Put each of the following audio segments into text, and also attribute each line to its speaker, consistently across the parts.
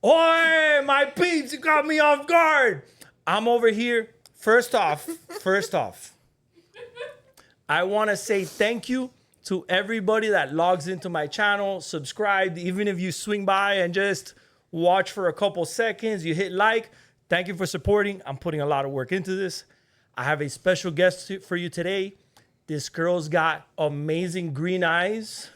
Speaker 1: Oi, my peeps, you got me off guard. I'm over here. First off, I want to say thank you to everybody that logs into my channel, subscribed, even if you swing by and just watch for a couple seconds, you hit like. Thank you for supporting. I'm putting a lot of work into this. I have a special guest for you today. This girl's got amazing green eyes.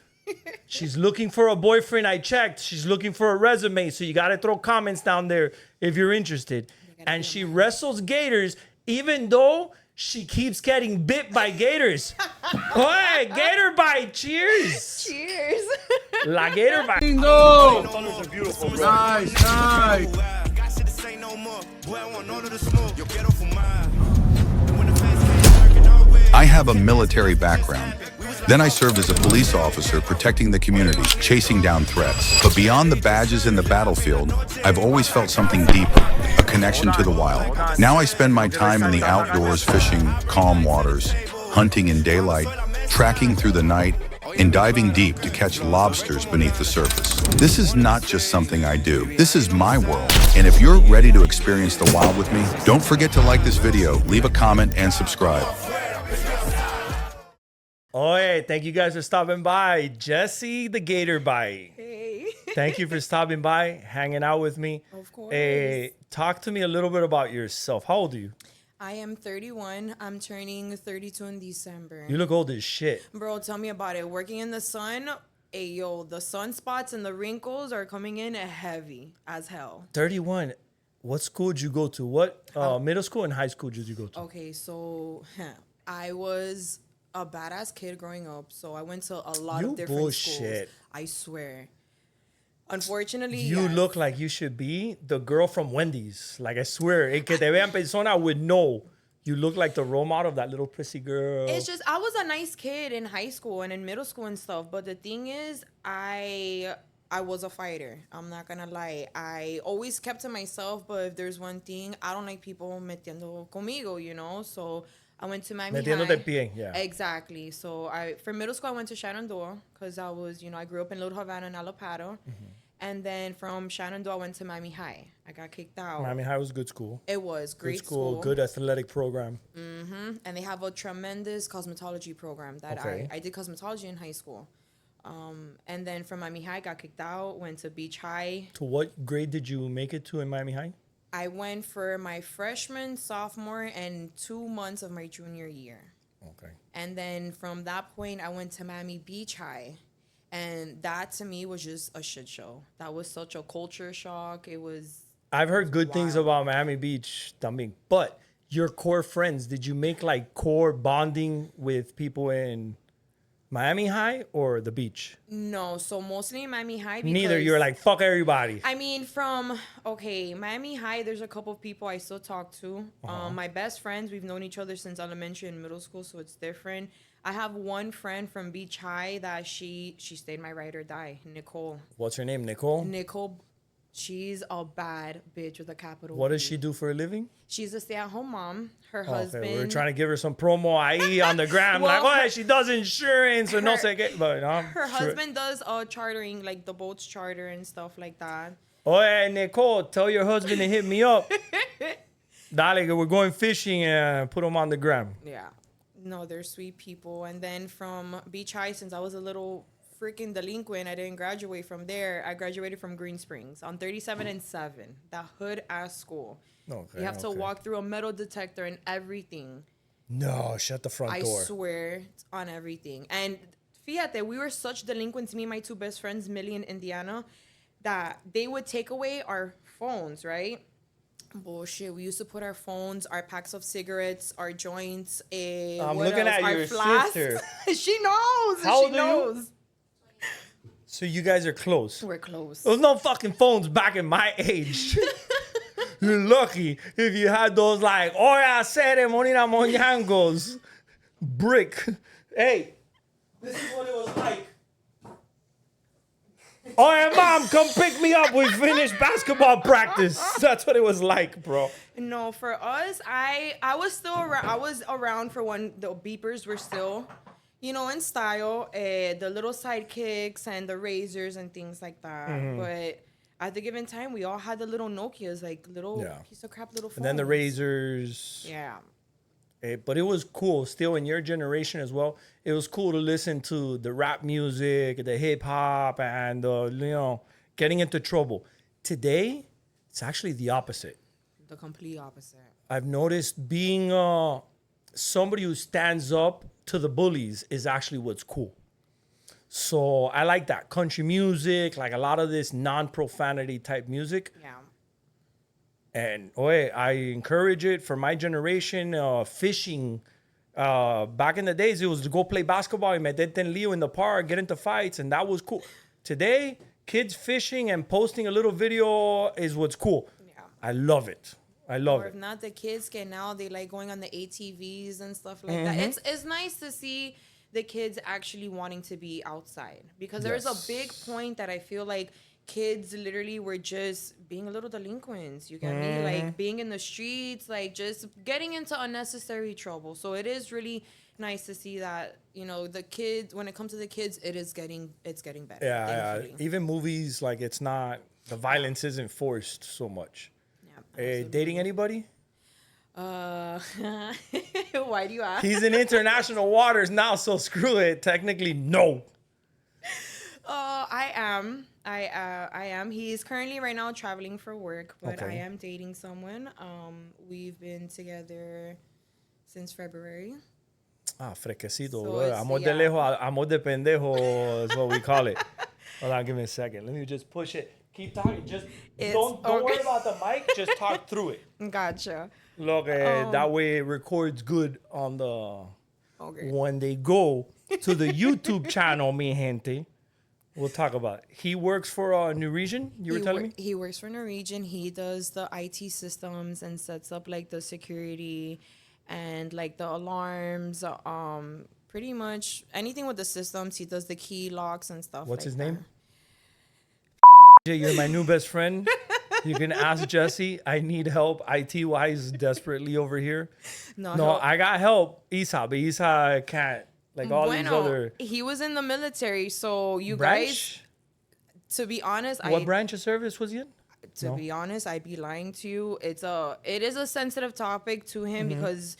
Speaker 1: She's looking for a boyfriend. I checked. She's looking for a resume. So you got to throw comments down there if you're interested. And she wrestles gators, even though she keeps getting bit by gators. Hey, gator bite. Cheers.
Speaker 2: Cheers.
Speaker 1: La gator bite.
Speaker 3: No. Nice.
Speaker 4: I have a military background. Then I served as a police officer protecting the community, chasing down threats. But beyond the badges in the battlefield, I've always felt something deeper, a connection to the wild. Now I spend my time in the outdoors fishing calm waters, hunting in daylight, tracking through the night, and diving deep to catch lobsters beneath the surface. This is not just something I do. This is my world. And if you're ready to experience the wild with me, don't forget to like this video, leave a comment, and subscribe.
Speaker 1: Oh, hey, thank you guys for stopping by. Jessie, the gator bite.
Speaker 2: Hey.
Speaker 1: Thank you for stopping by, hanging out with me.
Speaker 2: Of course.
Speaker 1: Hey, talk to me a little bit about yourself. How old are you?
Speaker 2: I am 31. I'm turning 32 in December.
Speaker 1: You look old as shit.
Speaker 2: Bro, tell me about it. Working in the sun, hey, yo, the sunspots and the wrinkles are coming in heavy as hell.
Speaker 1: 31. What school did you go to? What middle school and high school did you go to?
Speaker 2: Okay, so I was a badass kid growing up, so I went to a lot of different schools. I swear. Unfortunately,
Speaker 1: you look like you should be the girl from Wendy's. Like, I swear, el que te vea en persona would know. You look like the role model of that little prissy girl.
Speaker 2: It's just, I was a nice kid in high school and in middle school and stuff, but the thing is, I was a fighter. I'm not gonna lie. I always kept to myself, but if there's one thing, I don't like people metiendo conmigo, you know? So I went to Miami High.
Speaker 1: Metiendo de pie, yeah.
Speaker 2: Exactly. So for middle school, I went to Shenandoah because I was, I grew up in Little Havana and Alapado. Mm-hmm. And then from Shenandoah, I went to Miami High. I got kicked out.
Speaker 1: Miami High was a good school.
Speaker 2: It was great
Speaker 1: good school. Good athletic program.
Speaker 2: Mm-hmm. And they have a tremendous cosmetology program that I did cosmetology in high school. And then from Miami High, got kicked out, went to Beach High.
Speaker 1: To what grade did you make it to in Miami High?
Speaker 2: I went for my freshman, sophomore, and 2 months of my junior year.
Speaker 1: Okay.
Speaker 2: And then from that point, I went to Miami Beach High. And that, to me, was just a shit show. That was such a culture shock.
Speaker 1: I've heard good things about Miami Beach, también. But your core friends, did you make, like, core bonding with people in Miami High or the beach?
Speaker 2: No, so mostly in Miami High.
Speaker 1: Neither. You were like, fuck everybody.
Speaker 2: I mean, Miami High, there's a couple of people I still talk to. My best friends, we've known each other since elementary and middle school, so it's different. I have one friend from Beach High that she stayed my ride or die, Nicole.
Speaker 1: What's her name, Nicole?
Speaker 2: Nicole, she's a bad bitch with a capital
Speaker 1: What
Speaker 2: B.
Speaker 1: does she do for a living?
Speaker 2: She's a stay-at-home mom. Her husband.
Speaker 1: Okay. We were trying to give her some promo ahí on the gram.
Speaker 2: Well,
Speaker 1: like, oh, she does insurance or no sé qué. But
Speaker 2: her husband does chartering, like the boats charter and stuff like that.
Speaker 1: Oh, hey, Nicole, tell your husband to hit me up. Dale, we're going fishing and put them on the gram.
Speaker 2: Yeah. No, they're sweet people. And then from Beach High, since I was a little freaking delinquent, I didn't graduate from there. I graduated from Green Springs on 37 and 7, that hood-ass school.
Speaker 1: Okay,
Speaker 2: you have to walk through a metal detector and everything.
Speaker 1: No, shut the front door.
Speaker 2: I swear on everything. And fíjate, we were such delinquents, me and my two best friends, Millie and Indiana, that they would take away our phones, right? Bullshit. We used to put our phones, our packs of cigarettes, our joints,
Speaker 1: I'm looking at your sister.
Speaker 2: She knows.
Speaker 1: How old
Speaker 2: she
Speaker 1: are you?
Speaker 2: knows.
Speaker 1: So you guys are close.
Speaker 2: We're close.
Speaker 1: There was no fucking phones back in my age. You're lucky if you had those like, Ora Sere Monina Moñangos. Brick. Hey, this is what it was like. Oh, hey, Mom, come pick me up. We finished basketball practice. That's what it was like, bro.
Speaker 2: No, for us, I was still around. I was around for when the beepers were still, in style. The little sidekicks and the razors and things like that.
Speaker 1: Mm-hmm.
Speaker 2: But at the given time, we all had the little Nokias, like little piece of crap little phones.
Speaker 1: And then the razors.
Speaker 2: Yeah.
Speaker 1: But it was cool. Still in your generation as well. It was cool to listen to the rap music, the hip hop, and getting into trouble. Today, it's actually the opposite.
Speaker 2: The complete opposite.
Speaker 1: I've noticed being somebody who stands up to the bullies is actually what's cool. So I like that country music, like a lot of this non-profanity type music.
Speaker 2: Yeah.
Speaker 1: And I encourage it for my generation. Fishing, back in the days, it was to go play basketball and meterte en lío in the park, get into fights, and that was cool. Today, kids fishing and posting a little video is what's cool.
Speaker 2: Yeah.
Speaker 1: I love it.
Speaker 2: Or if not, the kids can now, they like going on the ATVs and stuff like that. It's nice to see the kids actually wanting to be outside, because there's a big point that I feel like kids literally were just being a little delinquents. You get me? Like being in the streets, like just getting into unnecessary trouble. So it is really nice to see that, the kids, when it comes to the kids, it's getting better.
Speaker 1: Yeah. Even movies, like it's not, the violence isn't forced so much. Dating anybody?
Speaker 2: Why do you ask?
Speaker 1: He's in international waters now, so screw it. Technically, no.
Speaker 2: I am. I am. He's currently right now traveling for work, but I am dating someone. We've been together since February.
Speaker 1: Fresquecito.
Speaker 2: So
Speaker 1: amor de lejos, amor de pendejo is what we call it. Hold on, give me a second. Let me just push it. Keep talking. Just don't worry about the mic. Just talk through it.
Speaker 2: Gotcha.
Speaker 1: Look, that way it records good on the when they go to the YouTube channel, mi gente. We'll talk about it. He works for Norwegian, you were telling me?
Speaker 2: He works for Norwegian. He does the IT systems and sets up like the security and like the alarms. Pretty much anything with the systems. He does the key locks and stuff.
Speaker 1: What's
Speaker 2: like
Speaker 1: his
Speaker 2: that.
Speaker 1: name? You're my new best friend. You can ask Jessie. I need help IT-wise desperately over here. No, I got help. Isa, but Isa can't. Like all these other...
Speaker 2: He was in the military, so you
Speaker 1: branch?
Speaker 2: guys... To be honest...
Speaker 1: What branch of service was he in?
Speaker 2: To be honest, I'd be lying to you. It is a sensitive topic to him because...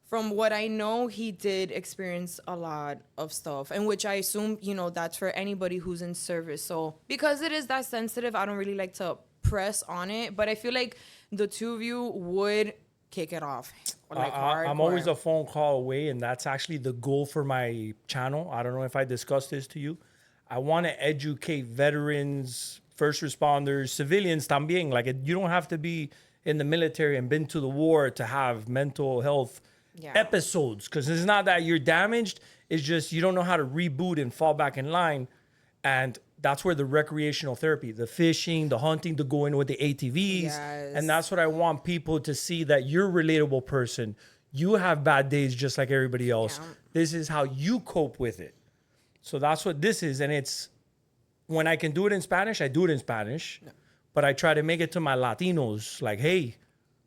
Speaker 2: From what I know, he did experience a lot of stuff, and which I assume, that's for anybody who's in service. So because it is that sensitive, I don't really like to press on it, but I feel like the two of you would kick it off. Like
Speaker 1: I'm always a phone call away, and that's actually the goal for my channel. I don't know if I discussed this to you. I want to educate veterans, first responders, civilians también. Like you don't have to be in the military and been to the war to have mental health episodes, because it's not that you're damaged, it's just you don't know how to reboot and fall back in line. And that's where the recreational therapy, the fishing, the hunting, to go in with the ATVs. And that's what I want people to see, that you're a relatable person. You have bad days just like everybody else. This is how you cope with it. So that's what this is. And it's, when I can do it in Spanish, I do it in Spanish. But I try to make it to my Latinos, like, hey,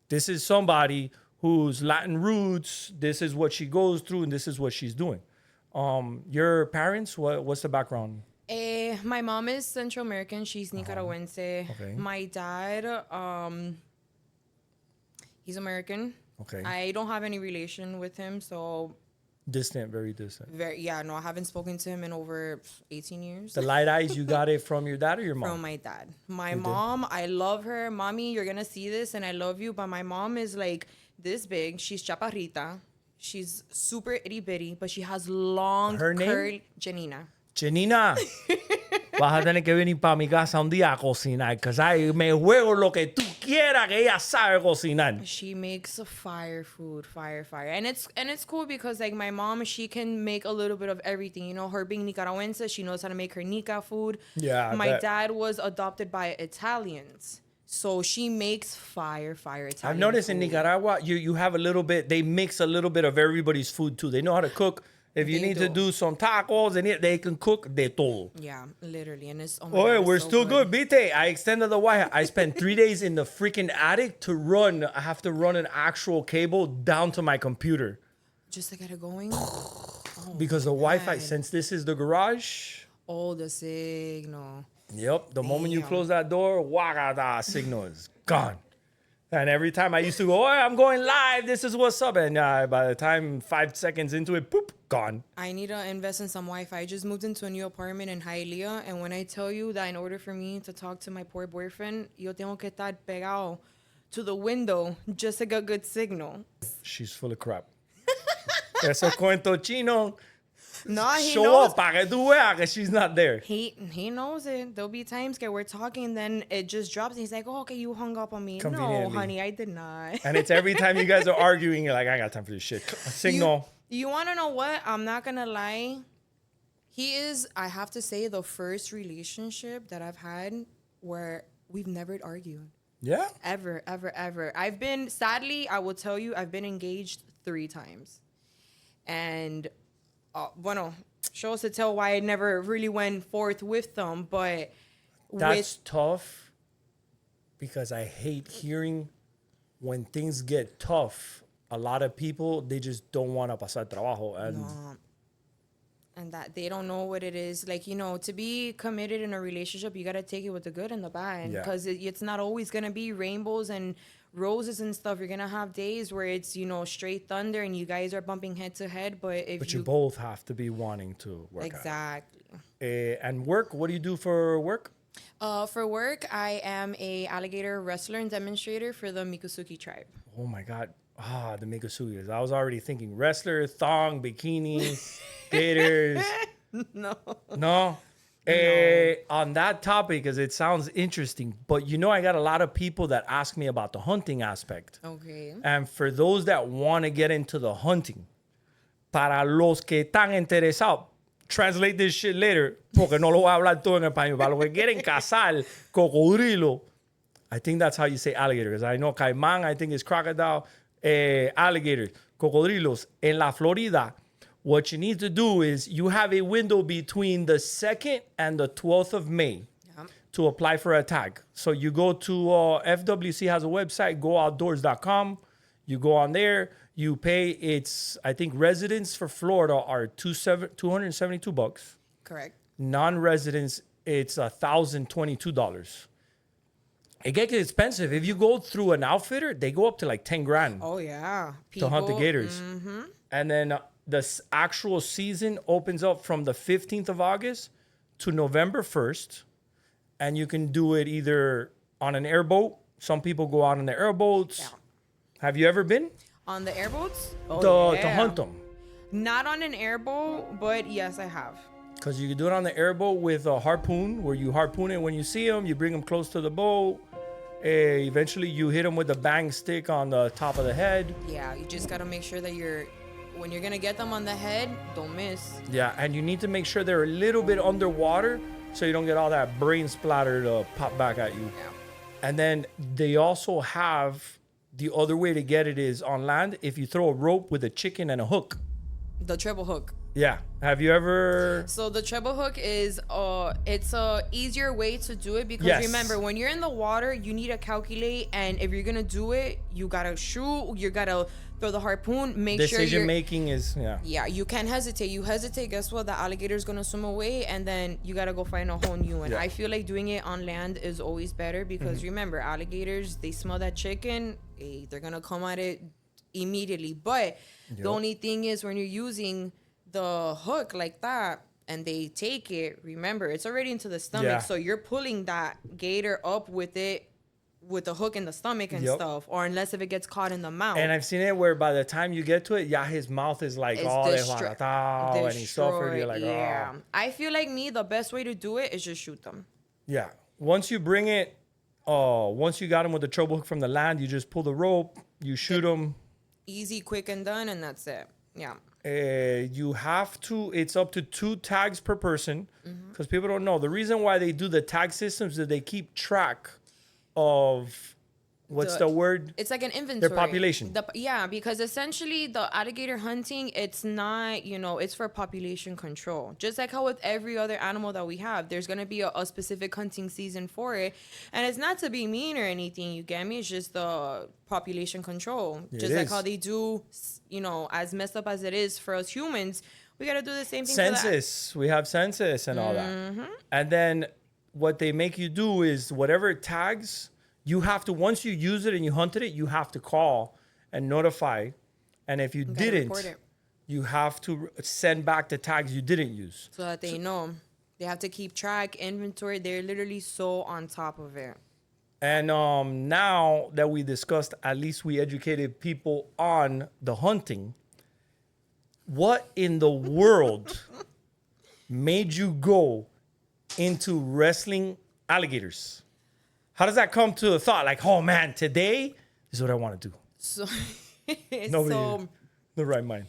Speaker 1: this is somebody who's Latin roots, this is what she goes through, and this is what she's doing. Your parents, what's the background?
Speaker 2: My mom is Central American. She's Nicaragüense.
Speaker 1: Okay.
Speaker 2: My dad, he's American.
Speaker 1: Okay.
Speaker 2: I don't have any relation with him, so...
Speaker 1: Distant, very distant.
Speaker 2: No, I haven't spoken to him in over 18 years.
Speaker 1: The light eyes, you got it from your dad or your mom?
Speaker 2: From my dad. My mom, I love her. Mommy, you're going to see this, and I love you, but my mom is like this big. She's chaparrita. She's super itty bitty, but she has long curly... Janina.
Speaker 1: Janina, vas a tener que venir para mi casa un día a cocinar, because I me juego lo que tú quieras, que ella sabe cocinar.
Speaker 2: She makes fire food, fire. And it's cool because like my mom, she can make a little bit of everything. Her being Nicaragüense, she knows how to make her Nica food.
Speaker 1: Yeah.
Speaker 2: My dad was adopted by Italians. So she makes fire Italian
Speaker 1: I've noticed
Speaker 2: food.
Speaker 1: in Nicaragua, you have a little bit, they mix a little bit of everybody's food too. They know how to cook If you
Speaker 2: They
Speaker 1: need to do some tacos, and they can cook de todo.
Speaker 2: Yeah, literally. And it's, oh my
Speaker 1: Oh,
Speaker 2: God,
Speaker 1: yeah,
Speaker 2: it's
Speaker 1: we're
Speaker 2: so
Speaker 1: still good. Vite, I extended the Wi-Fi. I spent 3 days in the freaking attic to run. I have to run an actual cable down to my computer.
Speaker 2: Just to get it going?
Speaker 1: Because the Wi-Fi,
Speaker 2: God.
Speaker 1: since this is the garage,
Speaker 2: Oh, the signal.
Speaker 1: yep, the moment you
Speaker 2: Damn.
Speaker 1: close that door, wagada, signal is gone. And every time I used to go, oh, I'm going live, this is what's up. And by the time 5 seconds into it, poop, gone.
Speaker 2: I need to invest in some Wi-Fi. I just moved into a new apartment in Hialeah, and when I tell you that in order for me to talk to my poor boyfriend, yo tengo que estar pegado to the window just to get good signal.
Speaker 1: She's full of crap. Eso cuento chino.
Speaker 2: No, he
Speaker 1: Show
Speaker 2: knows.
Speaker 1: up para que tú veas que she's not there.
Speaker 2: He knows it. There'll be times that we're talking, and then it just drops. And he's like, "Oh, okay, you hung up on me." No,
Speaker 1: Conveniently.
Speaker 2: honey, I did not.
Speaker 1: And it's every time you guys are arguing, you're like, I got time for this shit. Signal.
Speaker 2: You want to know what? I'm not gonna lie. He is, I have to say, the first relationship that I've had where we've never argued.
Speaker 1: Yeah?
Speaker 2: Ever, ever, ever. I've been, sadly, I will tell you, I've been engaged 3 times. And, bueno, shows to tell why I never really went forth with them. But
Speaker 1: That's tough because I hate hearing when things get tough. A lot of people, they just don't want to pasar trabajo.
Speaker 2: And that they don't know what it is. Like, you know, to be committed in a relationship, you got to take it with the good and the bad.
Speaker 1: Yeah.
Speaker 2: Because it's not always going to be rainbows and roses and stuff. You're going to have days where it's, you know, straight thunder and you guys are bumping head to head. But if
Speaker 1: But you both have to be wanting to work
Speaker 2: Exactly.
Speaker 1: And work, what do you do for work?
Speaker 2: For work, I am a alligator wrestler and demonstrator for the Mikusuki tribe.
Speaker 1: Oh my God. The Mikasugas. I was already thinking wrestler, thong, bikini, gators.
Speaker 2: No.
Speaker 1: No. On that topic, because it sounds interesting, but you know, I got a lot of people that ask me about the hunting aspect.
Speaker 2: Okay.
Speaker 1: And for those that want to get into the hunting, para los que están interesados, translate this shit later, porque no lo voy a hablar todo en español. Para los que quieren cazar cocodrilo, I think that's how you say alligator. Because I know caimán, I think it's crocodile, alligators, cocodrilos. En la Florida, what you need to do is you have a window between the 2nd and the 12th of May to apply for a tag. So you go to FWC has a website, gooutdoors.com. You go on there, you pay. It's, I think residents for Florida are $272.
Speaker 2: Correct.
Speaker 1: Non-residents, it's $1,022. It gets expensive. If you go through an outfitter, they go up to like 10 grand
Speaker 2: Oh, yeah.
Speaker 1: to hunt the
Speaker 2: People-
Speaker 1: gators. And then the actual season opens up from the 15th of August to November 1st. And you can do it either on an airboat. Some people go out on the airboats.
Speaker 2: Yeah.
Speaker 1: Have you ever been
Speaker 2: On the airboats? Oh,
Speaker 1: to hunt them?
Speaker 2: Not on an airboat, but yes, I have.
Speaker 1: Because you can do it on the airboat with a harpoon, where you harpoon it when you see them. You bring them close to the boat. Eventually, you hit them with a bang stick on the top of the head.
Speaker 2: Yeah, you just gotta make sure that when you're gonna get them on the head, don't miss.
Speaker 1: Yeah, and you need to make sure they're a little bit underwater so you don't get all that brain splatter to pop back at you.
Speaker 2: Yeah.
Speaker 1: And then they also have the other way to get it is on land if you throw a rope with a chicken and a hook.
Speaker 2: The treble hook.
Speaker 1: Yeah. Have you ever?
Speaker 2: So the treble hook is it's a easier way to do it because
Speaker 1: Yes.
Speaker 2: remember when you're in the water you need to calculate, and if you're gonna do it you gotta shoot, you gotta throw the harpoon, make sure
Speaker 1: Decision
Speaker 2: you're
Speaker 1: making is, yeah.
Speaker 2: yeah, you can't hesitate. You hesitate, guess what? The alligator's gonna swim away, and then you gotta go find a whole new one.
Speaker 1: Yeah.
Speaker 2: I feel like doing it on land is always better because remember, alligators, they smell that chicken, they're gonna come at it immediately. But the only thing is when you're using the hook like that and they take it, remember, it's already into the stomach,
Speaker 1: Yeah.
Speaker 2: so you're pulling that gator up with it with the hook in the stomach and stuff, or unless if it gets caught in the mouth.
Speaker 1: And I've seen it where by the time you get to it, yeah, his mouth is like
Speaker 2: It's
Speaker 1: all
Speaker 2: destroyed.
Speaker 1: desbaratado and he's suffered. You're like,
Speaker 2: yeah.
Speaker 1: oh.
Speaker 2: I feel like the best way to do it is just shoot them.
Speaker 1: Yeah. Once you bring it, once you got him with the treble hook from the land, you just pull the rope, you shoot him.
Speaker 2: Easy, quick, and done, and that's it. Yeah.
Speaker 1: You have to, it's up to 2 tags per person because people don't know. The reason why they do the tag systems is that they keep track of What's the word?
Speaker 2: It's like an inventory.
Speaker 1: Their population.
Speaker 2: Yeah, because essentially the alligator hunting, it's not, it's for population control. Just like how with every other animal that we have, there's going to be a specific hunting season for it. And it's not to be mean or anything, you get me? It's just the population control. Just like how they do, as messed up as it is for us humans, we got to do the same thing
Speaker 1: Census. We have census and all that. And then what they make you do is whatever tags... You have to, once you use it and you hunted it, you have to call and notify. And if you didn't, you have to send back the tags you didn't use.
Speaker 2: So that they know. They have to keep track, inventory. They're literally so on top of it.
Speaker 1: And now that we discussed, at least we educated people on the hunting. What in the world made you go into wrestling alligators? How does that come to a thought? Like, oh man, today this is what I want to do.
Speaker 2: So,
Speaker 1: Nobody in the right mind.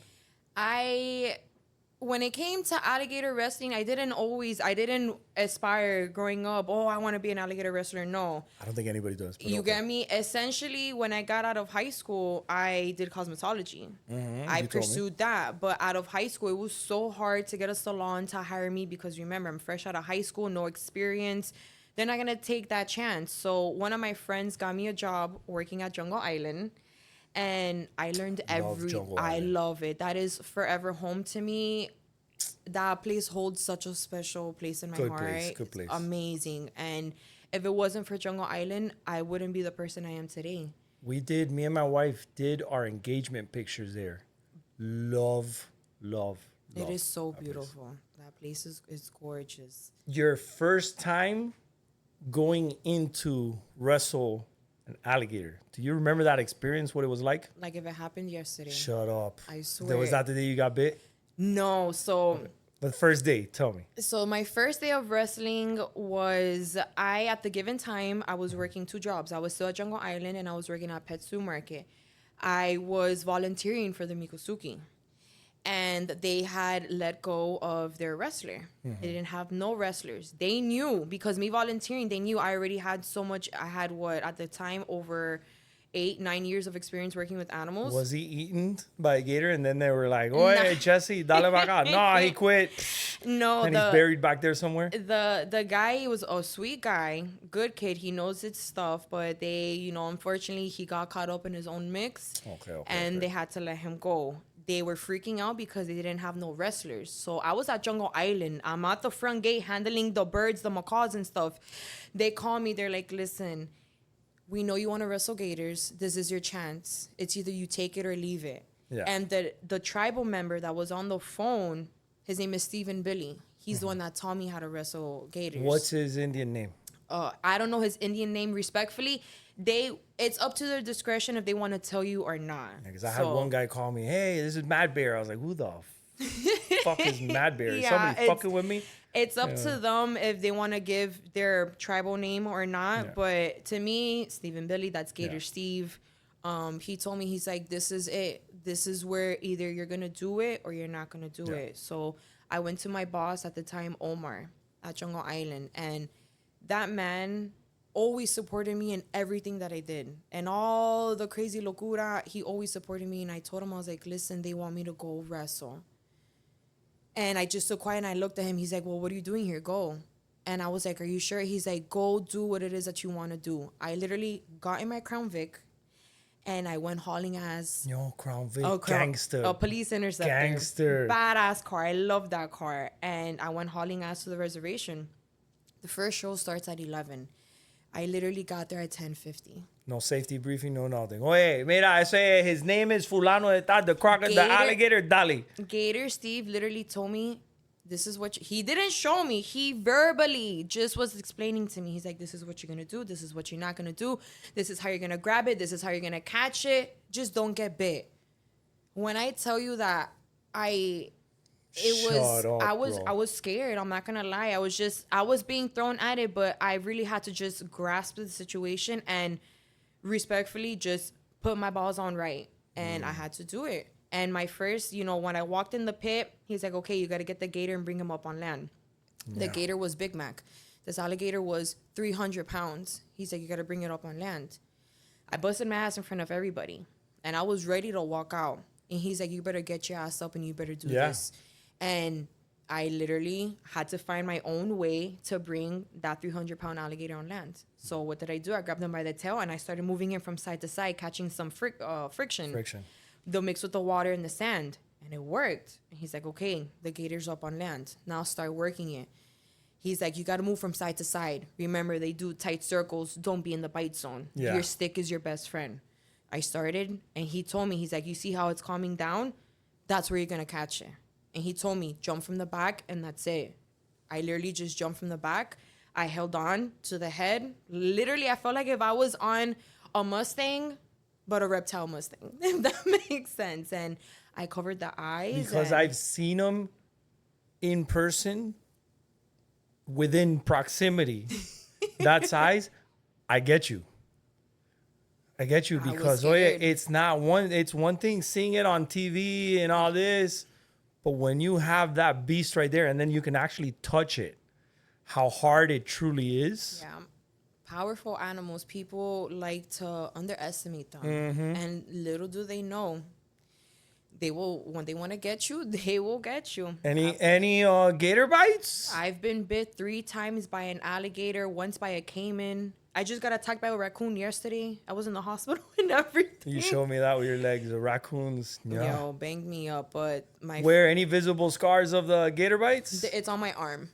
Speaker 2: When it came to alligator wrestling, I didn't aspire growing up, I want to be an alligator wrestler. No.
Speaker 1: I don't think anybody does.
Speaker 2: You get me? Essentially, when I got out of high school, I did cosmetology. I pursued that. But out of high school, it was so hard to get a salon to hire me because remember, I'm fresh out of high school, no experience. They're not going to take that chance. So one of my friends got me a job working at Jungle Island. And I learned I love it. That is forever home to me. That place holds such a special place in my heart.
Speaker 1: Good place.
Speaker 2: Amazing. And if it wasn't for Jungle Island, I wouldn't be the person I am today.
Speaker 1: Me and my wife did our engagement pictures there. Love.
Speaker 2: It is so beautiful. That place is gorgeous.
Speaker 1: Your first time going into wrestle an alligator, do you remember that experience, what it was like?
Speaker 2: Like if it happened yesterday.
Speaker 1: Shut up.
Speaker 2: I swear.
Speaker 1: Was that the day you got bit?
Speaker 2: No, so...
Speaker 1: The first day, tell me.
Speaker 2: So my first day of wrestling was, at the given time, I was working 2 jobs. I was still at Jungle Island and I was working at Pet Zoo Market. I was volunteering for the Mikosuki. And they had let go of their wrestler. They didn't have no wrestlers. They knew, because me volunteering, they knew I already had so much. I had at the time, over 8-9 years of experience working with animals.
Speaker 1: Was he eaten by a gator? And then they were like, "Oye, Jessie, dale acá." No, he quit.
Speaker 2: No,
Speaker 1: and he's buried back there somewhere.
Speaker 2: The guy was a sweet guy, good kid. He knows his stuff, but they, unfortunately, he got caught up in his own mix. They had to let him go. They were freaking out because they didn't have no wrestlers. So I was at Jungle Island. I'm at the front gate handling the birds, the macaws and stuff. They call me. They're like, "Listen, we know you want to wrestle gators. This is your chance. It's either you take it or leave it."
Speaker 1: Yeah.
Speaker 2: And the tribal member that was on the phone, his name is Stephen Billy. He's the one that taught me how to wrestle gators.
Speaker 1: What's his Indian name?
Speaker 2: I don't know his Indian name respectfully. It's up to their discretion if they want to tell you or not.
Speaker 1: Because I had one guy call me, "Hey, this is Mad Bear." I was like, "Who the fuck is Mad Bear? Is somebody fucking with me?"
Speaker 2: It's up to them if they want to give their tribal name or not. Yeah. But to me, Stephen Billy, that's Gator Steve. He told me, he's like, "This is it. This is where either you're going to do it or you're not going to do it." So I went to my boss at the time, Omar, at Jungle Island. And that man always supported me in everything that I did. And all the crazy locura, he always supported me. And I told him, I was like, "Listen, they want me to go wrestle." And I just stood quiet and I looked at him. He's like, "Well, what are you doing here? Go." And I was like, "Are you sure?" He's like, "Go do what it is that you want to do." I literally got in my Crown Vic and I went hauling ass.
Speaker 1: Yo, Crown Vic, gangster.
Speaker 2: A police interceptor.
Speaker 1: Gangster.
Speaker 2: Badass car. I love that car. And I went hauling ass to the reservation. The first show starts at 11. I literally got there at 10:50.
Speaker 1: No safety briefing, no nothing. Oye, mira, his name is Fulano de Tal, the alligator, Dali.
Speaker 2: Gator Steve literally told me, this is what he didn't show me. He verbally just was explaining to me. He's like, "This is what you're going to do. This is what you're not going to do. This is how you're going to grab it. This is how you're going to catch it. Just don't get bit." When I tell you that I was scared. I'm not gonna lie. I was being thrown at it, but I really had to just grasp the situation and respectfully just put my balls on right. And I had to do it. And my first, when I walked in the pit, he's like, "Okay, you got to get the gator and bring him up on land." Yeah. The gator was Big Mac. This alligator was 300 pounds. He's like, "You got to bring it up on land." I busted my ass in front of everybody. And I was ready to walk out. And he's like, you better get your ass up and you better do this. And I literally had to find my own way to bring that 300-pound alligator on land. So what did I do? I grabbed him by the tail and I started moving him from side to side, catching some friction. They'll mix with the water and the sand. And it worked. And he's like, okay, the gator's up on land. Now start working it. He's like, you got to move from side to side. Remember, they do tight circles. Don't be in the bite zone.
Speaker 1: Yeah.
Speaker 2: Your stick is your best friend. I started, and he told me, he's like, you see how it's calming down? That's where you're going to catch it. And he told me, jump from the back, and that's it. I literally just jumped from the back. I held on to the head. Literally, I felt like if I was on a Mustang, but a reptile Mustang, if that makes sense. And I covered the eyes.
Speaker 1: Because I've seen them in person within proximity. That size, I get you. Because it's one thing seeing it on TV and all this, but when you have that beast right there and then you can actually touch it, how hard it truly is.
Speaker 2: Yeah. Powerful animals, people like to underestimate them. And little do they know, they will, when they want to get you, they will get you.
Speaker 1: Any gator bites?
Speaker 2: I've been bit 3 times by an alligator, once by a caiman. I just got attacked by a raccoon yesterday. I was in the hospital and everything.
Speaker 1: You showed me that with your legs. The raccoons. Yeah.
Speaker 2: Yo, banged me up, but
Speaker 1: Where any visible scars of the gator bites?
Speaker 2: It's on my arm.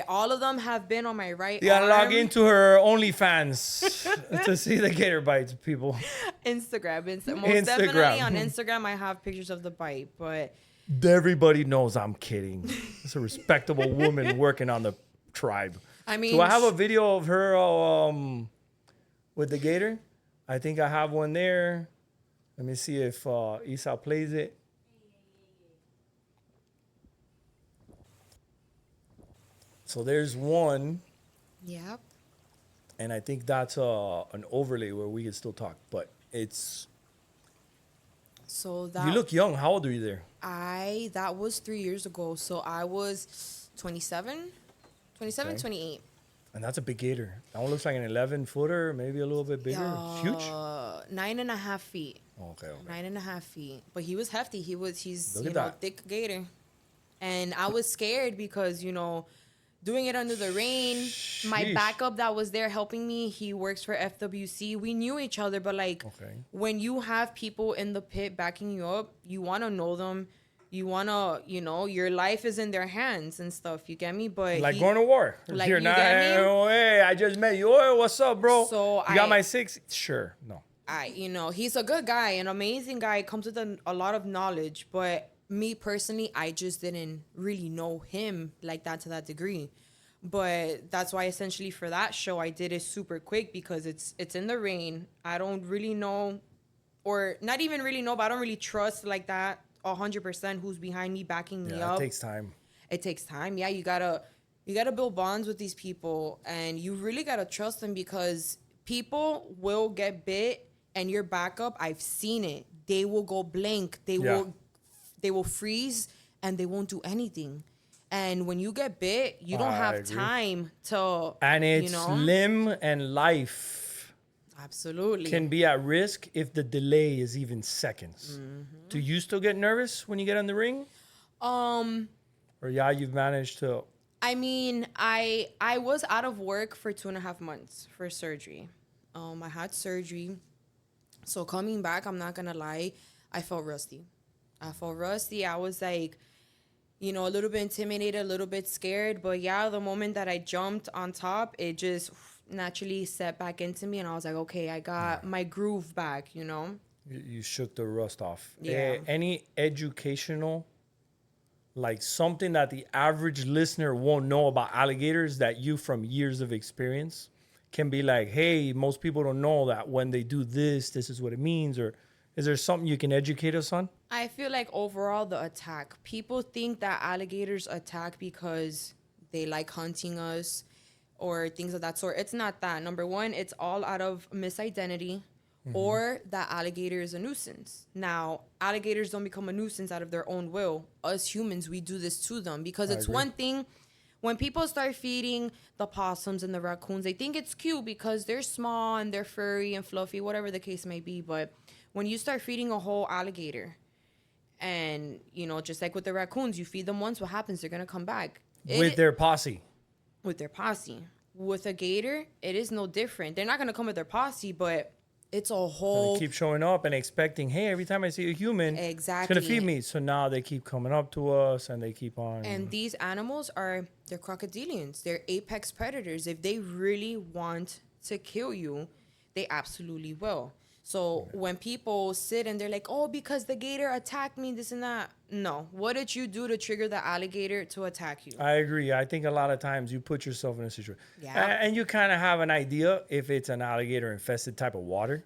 Speaker 2: All of them have been on my right
Speaker 1: You gotta
Speaker 2: arm.
Speaker 1: log into her OnlyFans to see the gator bites, people.
Speaker 2: Instagram. Most definitely on Instagram, I have pictures of the bite, but
Speaker 1: Everybody knows I'm kidding. It's a respectable woman working on the tribe.
Speaker 2: I mean,
Speaker 1: do I have a video of her with the gator? I think I have one there. Let me see if Esau plays it. So there's one.
Speaker 2: Yep.
Speaker 1: And I think that's an overlay where we can still talk, but it's.
Speaker 2: So that
Speaker 1: You look young. How old are you there?
Speaker 2: that was 3 years ago. So I was 27,
Speaker 1: Okay.
Speaker 2: 28.
Speaker 1: And that's a big gator. That one looks like an 11-footer, maybe a little bit bigger. Huge.
Speaker 2: 9.5 feet.
Speaker 1: Okay.
Speaker 2: 9.5 feet. But he was hefty. He's
Speaker 1: Look at that.
Speaker 2: thick gator. And I was scared because, doing it under the rain, my
Speaker 1: Sheesh.
Speaker 2: backup that was there helping me, he works for FWC. We knew each other, but when you have people in the pit backing you up, you want to know them. You want to, your life is in their hands and stuff. You get me? But
Speaker 1: Like going to war.
Speaker 2: Like,
Speaker 1: You're
Speaker 2: you
Speaker 1: not,
Speaker 2: get me?
Speaker 1: oh, hey, I just met you. Oh, what's up, bro?
Speaker 2: So
Speaker 1: you got my 6? Sure. No.
Speaker 2: he's a good guy, an amazing guy, comes with a lot of knowledge. But me personally, I just didn't really know him like that to that degree. But that's why essentially for that show, I did it super quick because it's in the rain. I don't really know, or not even really know, but I don't really trust like that 100% who's behind me, backing me up.
Speaker 1: It takes time.
Speaker 2: It takes time. Yeah, you gotta build bonds with these people, and you really gotta trust them because people will get bit, and your backup, I've seen it. They will go blank. They will freeze, and they won't do anything. And when you get bit, you don't have time to.
Speaker 1: And it's limb and life.
Speaker 2: Absolutely.
Speaker 1: Can be at risk if the delay is even seconds. Do you still get nervous when you get on the ring? Or you've managed to.
Speaker 2: I mean, I was out of work for 2.5 months for surgery. I had surgery. So coming back, I'm not gonna lie, I felt rusty. I was like, a little bit intimidated, a little bit scared. But yeah, the moment that I jumped on top, it just naturally set back into me. And I was like, okay, I got my groove back,
Speaker 1: You shook the rust off.
Speaker 2: Yeah.
Speaker 1: Any educational, like something that the average listener won't know about alligators that you from years of experience can be like, hey, most people don't know that when they do this is what it means? Or is there something you can educate us on?
Speaker 2: I feel like overall the attack, people think that alligators attack because they like hunting us or things of that sort. It's not that. Number one, it's all out of misidentity or that alligator is a nuisance. Now, alligators don't become a nuisance out of their own will. Us humans, we do this to them because it's one thing when people start feeding the possums and the raccoons, they think it's cute because they're small and they're furry and fluffy, whatever the case may be. But when you start feeding a whole alligator, and, you know, just like with the raccoons, you feed them once, what happens? They're going to come back.
Speaker 1: With their posse.
Speaker 2: With their posse. With a gator, it is no different. They're not going to come with their posse, but it's a whole...
Speaker 1: They keep showing up and expecting, hey, every time I see a human, it's going to feed me. So now they keep coming up to us and they keep on...
Speaker 2: And these animals they're crocodilians. They're apex predators. If they really want to kill you, they absolutely will. So when people sit and they're like, oh, because the gator attacked me, this and that. No. What did you do to trigger the alligator to attack you?
Speaker 1: I agree. I think a lot of times you put yourself in a situation.
Speaker 2: Yeah.
Speaker 1: And you kind of have an idea if it's an alligator infested type of water.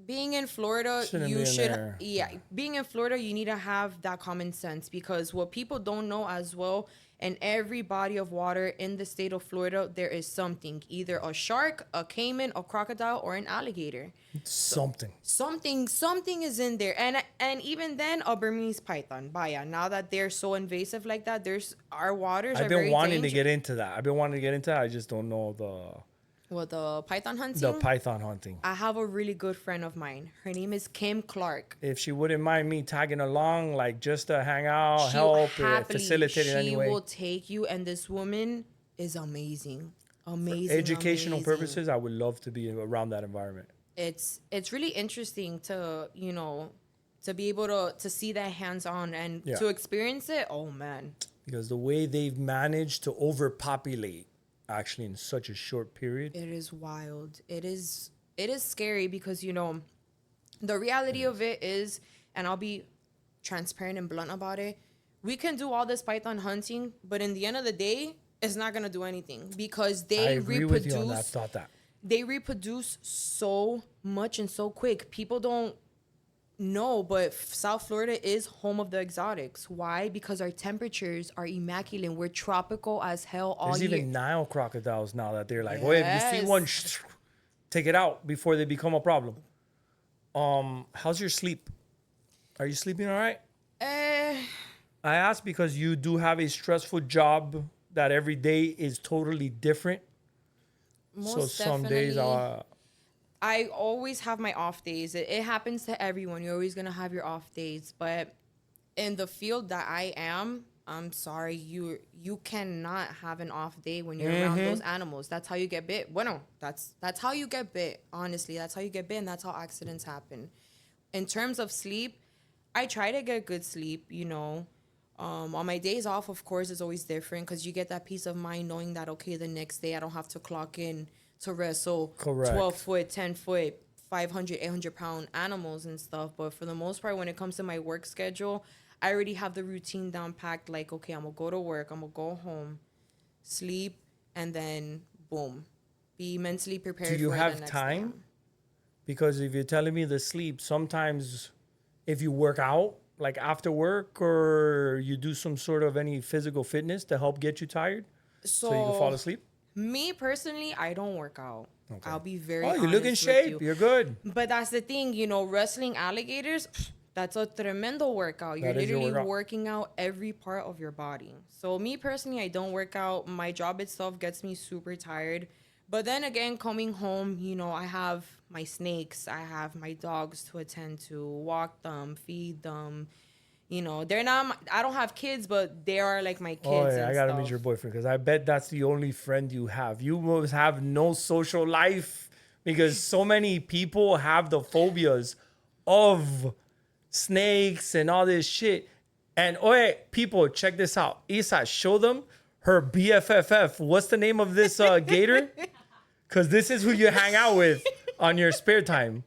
Speaker 2: Being in Florida, being in Florida, you need to have that common sense, because what people don't know as well, in every body of water in the state of Florida, there is something, either a shark, a caiman, a crocodile, or an alligator.
Speaker 1: Something
Speaker 2: is in there. And even then, a Burmese python. Baya, now that they're so invasive like that, our waters are very dangerous.
Speaker 1: I've been wanting to get into that. I just don't know
Speaker 2: the python hunting?
Speaker 1: The python hunting.
Speaker 2: I have a really good friend of mine. Her name is Kim Clark.
Speaker 1: If she wouldn't mind me tagging along, like just to hang out, help, facilitate it anyway.
Speaker 2: She will take you, and this woman is amazing. Amazing.
Speaker 1: For educational purposes, I would love to be around that environment.
Speaker 2: It's really interesting to, you know, to be able to see that hands-on and to experience it. Oh, man.
Speaker 1: Because the way they've managed to overpopulate actually in such a short period.
Speaker 2: It is wild. It is scary because, you know, the reality of it is, and I'll be transparent and blunt about it, we can do all this python hunting, but in the end of the day, it's not going to do anything because they reproduce.
Speaker 1: With you on that. Thought that.
Speaker 2: They reproduce so much and so quick. People don't know, but South Florida is home of the exotics. Why? Because our temperatures are immaculate. We're tropical as hell all year.
Speaker 1: There's even Nile crocodiles now that they're like, well, if you see one, take it out before they become a problem. How's your sleep? Are you sleeping all right? I ask because you do have a stressful job that every day is totally different.
Speaker 2: Most
Speaker 1: so some days
Speaker 2: I always have my off days. It happens to everyone. You're always going to have your off days. But in the field that I am, I'm sorry, you cannot have an off day when you're around those animals. That's how you get bit. Bueno, that's how you get bit. Honestly, that's how you get bit, and that's how accidents happen. In terms of sleep, I try to get good sleep, you know. On my days off, of course, it's always different because you get that peace of mind knowing that, okay, the next day I don't have to clock in to wrestle 12-foot, 10-foot, 500, 800-pound animals and stuff. But for the most part, when it comes to my work schedule, I already have the routine down packed. Like, okay, I'm going to go to work. I'm going to go home, sleep, and then boom, be mentally prepared for the next day. Do you have time?
Speaker 1: Because if you're telling me the sleep, sometimes if you work out, like after work, or you do some sort of any physical fitness to help get you tired so you can fall asleep?
Speaker 2: Me personally, I don't work out. Okay. I'll be very honest.
Speaker 1: Oh, you look in shape. You're good.
Speaker 2: But that's the thing, you know, wrestling alligators, that's a tremendo workout. You're literally working out every part of your body. So me personally, I don't work out. My job itself gets me super tired. But then again, coming home, you know, I have my snakes. I have my dogs to attend to, walk them, feed them. You know, they're not, I don't have kids, but they are like my kids. Oh, yeah,
Speaker 1: I got to meet your boyfriend because I bet that's the only friend you have. You must have no social life because so many people have the phobias of snakes and all this shit. And, people, check this out. Isa, show them her BFFF. What's the name of this gator? Because this is who you hang out with on your spare time.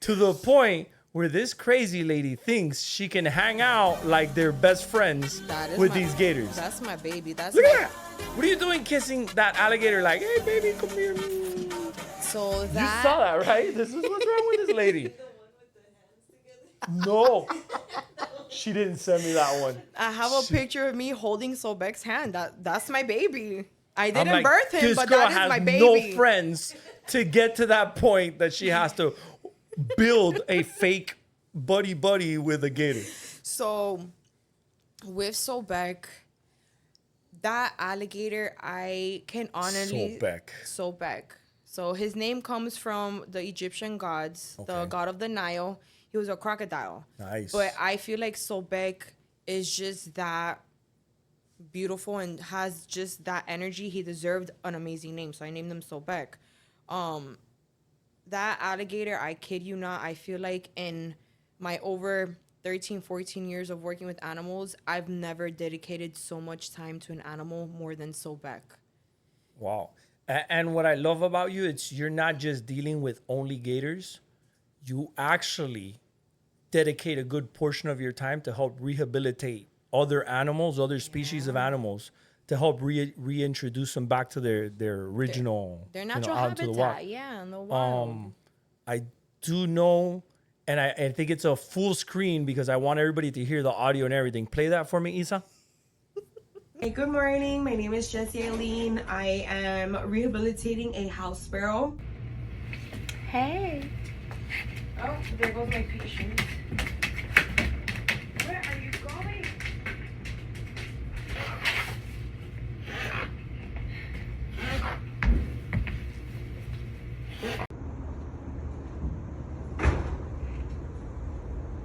Speaker 1: To the point where this crazy lady thinks she can hang out like they're best friends with these gators.
Speaker 2: That's my baby.
Speaker 1: Look at that. What are you doing kissing that alligator like, hey, baby, come here.
Speaker 2: So that...
Speaker 1: You saw that, right? This is what's wrong with this lady. No. She didn't send me that one.
Speaker 2: I have a picture of me holding Sobek's hand. That's my baby. I didn't birth him, but that is my baby.
Speaker 1: No friends to get to that point that she has to build a fake buddy with a gator.
Speaker 2: So with Sobek, That alligator, I can honestly...
Speaker 1: Sobek.
Speaker 2: Sobek. So his name comes from the Egyptian gods, the
Speaker 1: Okay.
Speaker 2: god of the Nile. He was a crocodile.
Speaker 1: Nice.
Speaker 2: But I feel like Sobek is just that beautiful and has just that energy. He deserved an amazing name, so I named him Sobek. That alligator, I kid you not, I feel like in my over 13, 14 years of working with animals, I've never dedicated so much time to an animal more than Sobek.
Speaker 1: Wow. And what I love about you, it's you're not just dealing with only gators. You actually dedicate a good portion of your time to help rehabilitate other animals, other species of animals, to help reintroduce them back to their original,
Speaker 2: Their natural
Speaker 1: out into the wild.
Speaker 2: habitat, yeah, in the wild.
Speaker 1: I do know, and I think it's a full screen because I want everybody to hear the audio and everything. Play that for me, Isa.
Speaker 5: Hey, good morning. My name is Jess Eileen. I am rehabilitating a house sparrow.
Speaker 6: Hey.
Speaker 5: Oh, there goes my patient.
Speaker 6: Where are you going?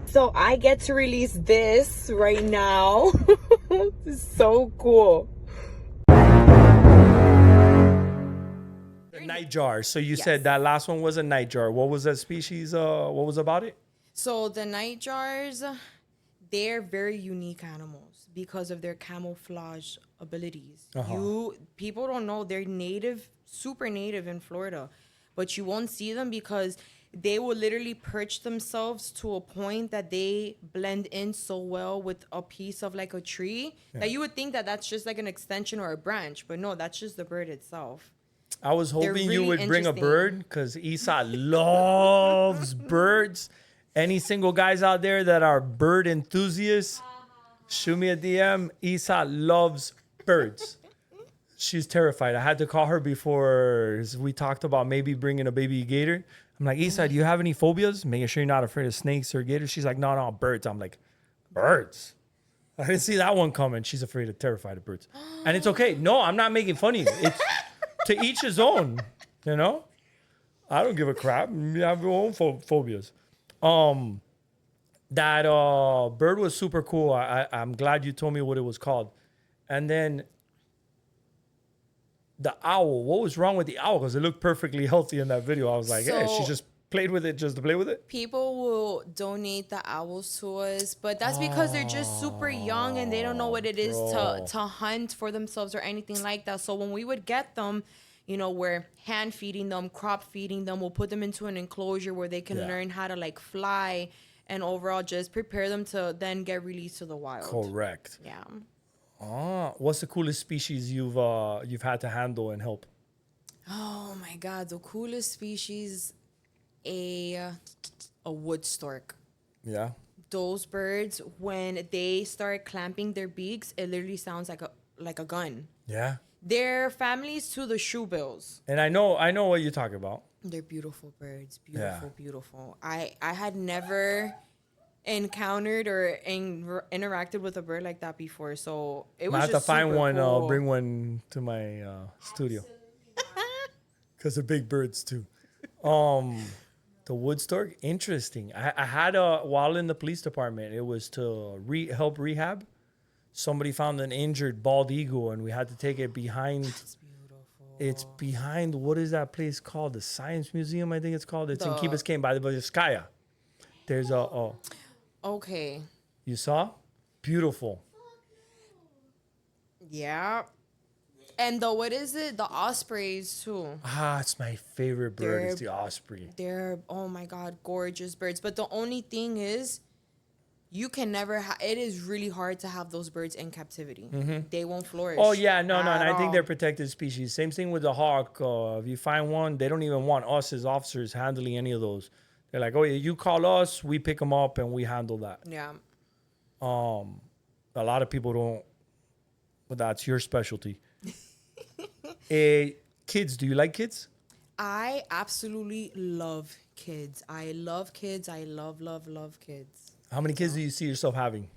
Speaker 5: So I get to release this right now. This is so cool.
Speaker 1: The nightjar. So you said that last one was a nightjar. What was that species? What was about it?
Speaker 2: So the nightjars, they're very unique animals because of their camouflage abilities. People don't know they're native, super native in Florida, but you won't see them because they will literally perch themselves to a point that they blend in so well with a piece of like a tree that you would think that that's just like an extension or a branch, but no, that's just the bird itself.
Speaker 1: I was hoping you
Speaker 2: really
Speaker 1: would bring a
Speaker 2: interesting.
Speaker 1: bird because Isa loves birds. Any single guys out there that are bird enthusiasts, shoot me a DM. Isa loves birds. She's terrified. I had to call her before we talked about maybe bringing a baby gator. I'm like, Isa, do you have any phobias? Making sure you're not afraid of snakes or gators. She's like, no, birds. I'm like, birds? I didn't see that one coming. She's terrified of birds. And it's okay. No, I'm not making fun of you. It's to each his own, you know? I don't give a crap. You have your own phobias. That bird was super cool. I'm glad you told me what it was called. And then the owl. What was wrong with the owl? Because it looked perfectly healthy in that video. I was like, hey, she just played with it just to play with it.
Speaker 2: People will donate the owls to us, but that's because they're just super young and they don't know what it is to hunt for themselves or anything like that. So when we would get them, you know, we're hand feeding them, crop feeding them. We'll put them into an enclosure where they can learn how to like fly and overall just prepare them to then get released to the wild.
Speaker 1: Correct.
Speaker 2: Yeah.
Speaker 1: What's the coolest species you've had to handle and help?
Speaker 2: Oh my God, the coolest species, a wood stork.
Speaker 1: Yeah.
Speaker 2: Those birds, when they start clamping their beaks, it literally sounds like a gun.
Speaker 1: Yeah.
Speaker 2: They're families to the shoebills.
Speaker 1: And I know what you're talking about.
Speaker 2: They're beautiful birds. Beautiful. I had never encountered or interacted with a bird like that before, so it was
Speaker 1: I have
Speaker 2: just
Speaker 1: to find
Speaker 2: super
Speaker 1: one.
Speaker 2: cool.
Speaker 1: Bring one to my studio. Because they're big birds too. The wood stork, interesting. I had while in the police department, it was to help rehab. Somebody found an injured bald eagle, and we had to take it behind.
Speaker 2: It's beautiful.
Speaker 1: It's behind, what is that place called? The Science Museum, I think it's called. It's in Key Biscayne by the Vizcaya. There's
Speaker 2: Okay.
Speaker 1: You saw? Beautiful.
Speaker 2: Yeah. And what is it? The ospreys too.
Speaker 1: It's my favorite bird. It's the osprey.
Speaker 2: They're, oh my God, gorgeous birds. But the only thing is, you can never it is really hard to have those birds in captivity. They won't flourish.
Speaker 1: Oh, yeah, no. And I think
Speaker 2: all.
Speaker 1: they're protected species. Same thing with the hawk. If you find one, they don't even want us as officers handling any of those. They're like, oh, yeah, you call us, we pick them up, and we handle that.
Speaker 2: Yeah.
Speaker 1: A lot of people don't, but that's your specialty. Kids, do you like kids?
Speaker 2: I absolutely love kids. I love kids. I love kids.
Speaker 1: How many kids do you see yourself having?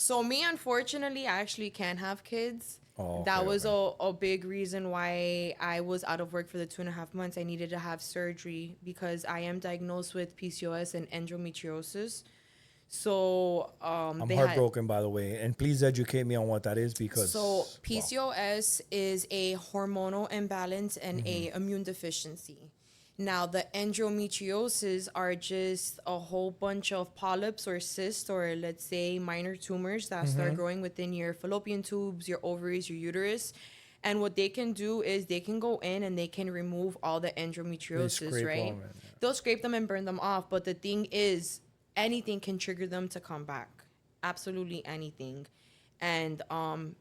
Speaker 2: So me, unfortunately, I actually can't have kids.
Speaker 1: Oh,
Speaker 2: That
Speaker 1: okay,
Speaker 2: was a big reason why I was out of work for the 2.5 months. I needed to have surgery because I am diagnosed with PCOS and endometriosis. So
Speaker 1: I'm
Speaker 2: they
Speaker 1: heartbroken, by the way, and please educate me on what that is because.
Speaker 2: So PCOS is a hormonal imbalance and a immune deficiency. Now the endometriosis are just a whole bunch of polyps or cysts or let's say minor tumors that start growing within your fallopian tubes, your ovaries, your uterus. And what they can do is they can go in and they can remove all the endometriosis,
Speaker 1: scrape
Speaker 2: right?
Speaker 1: them and-
Speaker 2: They'll scrape them and burn them off. But the thing is, anything can trigger them to come back. Absolutely anything. And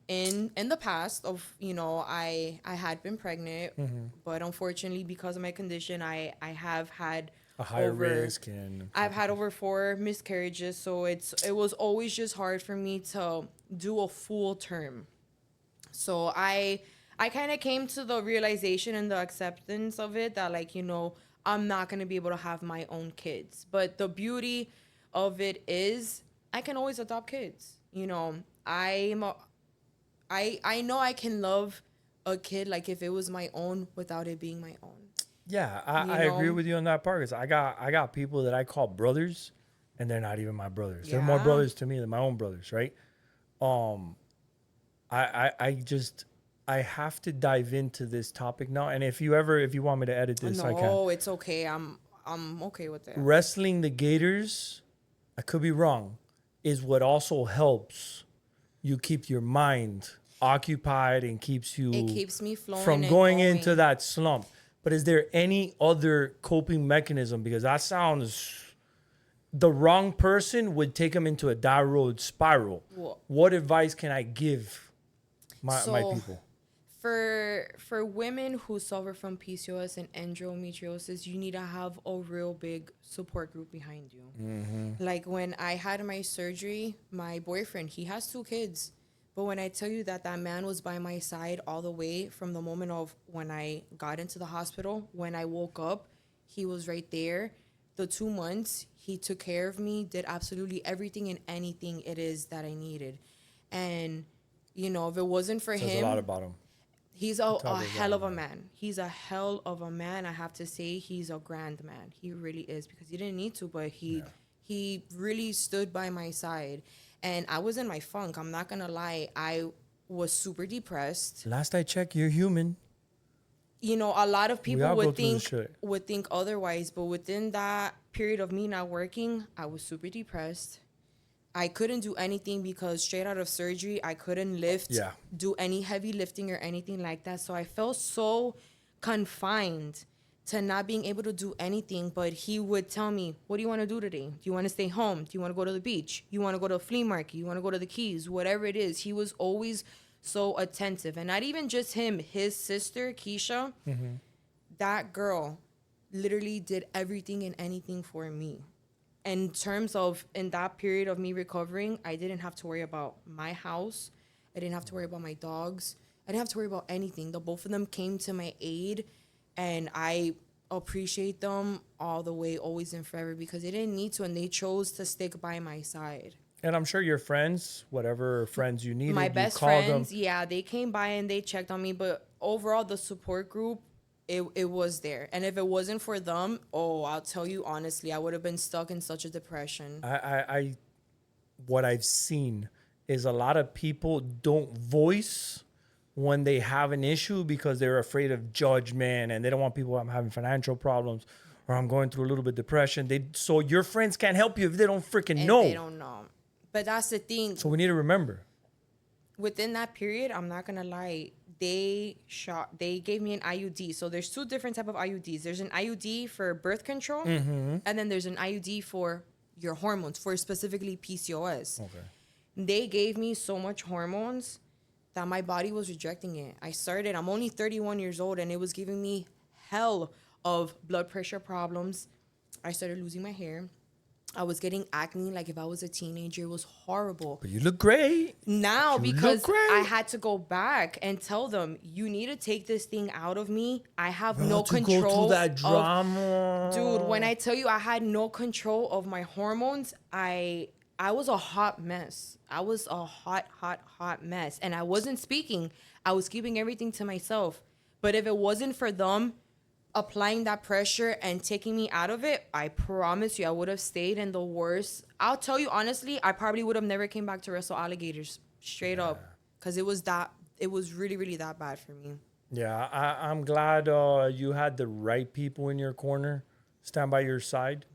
Speaker 2: in the past of, I had been pregnant, but unfortunately because of my condition, I have had
Speaker 1: a higher risk and
Speaker 2: I've had over 4 miscarriages, so it was always just hard for me to do a full term. So I kind of came to the realization and the acceptance of it that I'm not going to be able to have my own kids. But the beauty of it is I can always adopt kids. I know I can love a kid like if it was my own without it being my own.
Speaker 1: Yeah, I agree with you on that part. Because I got people that I call brothers, and they're not even my brothers. They're more
Speaker 2: Yeah.
Speaker 1: brothers to me than my own brothers, right? I have to dive into this topic now. And if you want me to edit this, I can.
Speaker 2: No, it's okay. I'm okay with it.
Speaker 1: Wrestling the Gators, I could be wrong, is what also helps you keep your mind occupied and keeps you
Speaker 2: It keeps me flowing
Speaker 1: from
Speaker 2: and
Speaker 1: going
Speaker 2: going.
Speaker 1: into that slump. But is there any other coping mechanism? Because that sounds, the wrong person would take them into a downward spiral.
Speaker 2: Well-
Speaker 1: What advice can I give my
Speaker 2: So-
Speaker 1: people?
Speaker 2: For women who suffer from PCOS and endometriosis, you need to have a real big support group behind you. Like when I had my surgery, my boyfriend, he has 2 kids. But when I tell you that man was by my side all the way from the moment of when I got into the hospital, when I woke up, he was right there. The 2 months, he took care of me, did absolutely everything and anything it is that I needed. And, if it wasn't for
Speaker 1: Says
Speaker 2: him...
Speaker 1: a lot about him.
Speaker 2: He's a hell of a man. He's a hell of a man. I have to say he's a grand man. He really is, because he didn't need to, but he really stood by my side. And I was in my funk. I'm not going to lie. I was super depressed.
Speaker 1: Last I checked, you're human.
Speaker 2: A lot of people
Speaker 1: all go
Speaker 2: would
Speaker 1: through this
Speaker 2: think
Speaker 1: shit.
Speaker 2: otherwise, but within that period of me not working, I was super depressed. I couldn't do anything because straight out of surgery, I couldn't lift, do any heavy lifting or anything like that. So I felt so confined to not being able to do anything. But he would tell me, what do you want to do today? Do you want to stay home? Do you want to go to the beach? You want to go to a flea market? You want to go to the Keys? Whatever it is. He was always so attentive. And not even just him, his sister, Keisha, that girl literally did everything and anything for me. In terms of, in that period of me recovering, I didn't have to worry about my house. I didn't have to worry about my dogs. I didn't have to worry about anything. The both of them came to my aid, and I appreciate them all the way, always and forever, because they didn't need to, and they chose to stick by my side.
Speaker 1: And I'm sure your friends, whatever friends you needed,
Speaker 2: My
Speaker 1: you
Speaker 2: best
Speaker 1: called
Speaker 2: friends,
Speaker 1: them.
Speaker 2: yeah, they came by and they checked on me, but overall, the support group, it was there. And if it wasn't for them, I'll tell you honestly, I would have been stuck in such a depression.
Speaker 1: I what I've seen is a lot of people don't voice when they have an issue because they're afraid of judgment and they don't want people, I'm having financial problems or I'm going through a little bit of depression. So your friends can't help you if they don't freaking
Speaker 2: And
Speaker 1: know.
Speaker 2: they don't know. But that's the thing.
Speaker 1: So we need to remember.
Speaker 2: Within that period, I'm not gonna lie, they gave me an IUD. So there's 2 different type of IUDs. There's an IUD for birth control, and then there's an IUD for your hormones, for specifically PCOS.
Speaker 1: Okay.
Speaker 2: They gave me so much hormones that my body was rejecting it. I'm only 31 years old, and it was giving me hell of blood pressure problems. I started losing my hair. I was getting acne like if I was a teenager. It was horrible.
Speaker 1: But you look great.
Speaker 2: Now,
Speaker 1: You
Speaker 2: because
Speaker 1: look great.
Speaker 2: I had to go back and tell them, you need to take this thing out of me. I have no
Speaker 1: to
Speaker 2: control.
Speaker 1: go through that drama.
Speaker 2: Dude, when I tell you I had no control of my hormones, I I was a hot mess. I was a hot mess. And I wasn't speaking. I was keeping everything to myself. But if it wasn't for them applying that pressure and taking me out of it, I promise you I would have stayed in the worst. I'll tell you honestly, I probably would have never came back to wrestle alligators. Straight up. Because it was really, really that bad for me.
Speaker 1: Yeah, I'm glad you had the right people in your corner, stand by your side.